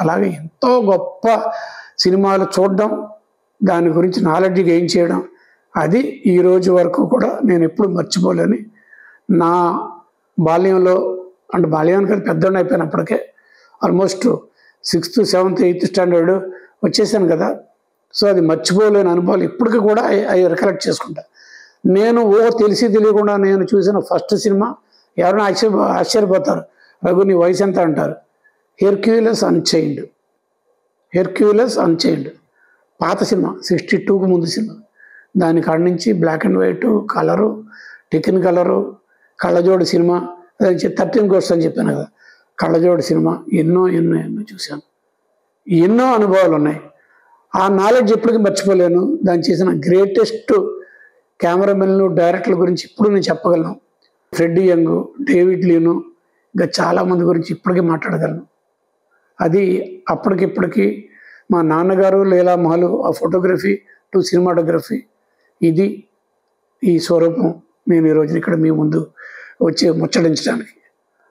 అలాగే ఎంతో గొప్ప సినిమాలు చూడడం, దాని గురించి నాలెడ్జ్ గెయిన్ చేయడం, అది ఈ రోజు వరకు కూడా నేను ఎప్పుడు మర్చిపోలేని నా బాల్యంలో, అంటే బాల్యానికి అది పెద్దోడిని అయిపోయినప్పటికే almost 6th, 7th, 8th standard వచ్చేసాను కదా. సో అది మర్చిపోలేని అనుభవాలు ఇప్పటికీ కూడా అవి రికలెక్ట్ చేసుకుంటా. నేను తెలిసి తెలియకుండా నేను చూసిన ఫస్ట్ సినిమా, ఎవరైనా ఆశ్చర్యపోతారు, రఘు నీ వయసు ఎంత అంటారు, హెర్క్యులస్ అన్చైన్డ్. హెర్క్యులస్ అన్చైన్డ్ పాత సినిమా, 62కు ముందు సినిమా. దాని కాడ నుంచి black and white, colour, technical colour, కళ్ళజోడు సినిమా, అదని 13 గోస్ట్ అని చెప్పాను కదా, కళ్ళజోడు సినిమా, ఎన్నో ఎన్నో ఎన్నో చూశాను. ఎన్నో అనుభవాలు ఉన్నాయి. ఆ నాలెడ్జ్ ఎప్పటికీ మర్చిపోలేను. దాన్ని చేసిన గ్రేటెస్ట్ కెమెరామెన్లు, డైరెక్టర్ల గురించి ఇప్పుడు నేను చెప్పగలను. ఫ్రెడ్డీ యంగ్, డేవిడ్ లీను, ఇంకా చాలామంది గురించి ఇప్పటికీ మాట్లాడగలను. అది అప్పటికిప్పటికీ మా నాన్నగారు లీలా మహలు, ఆ ఫోటోగ్రఫీ టు సినిమాటోగ్రఫీ, ఇది ఈ స్వరూపం నేను ఈరోజు ఇక్కడ మీ ముందు వచ్చి ముచ్చటించడానికి.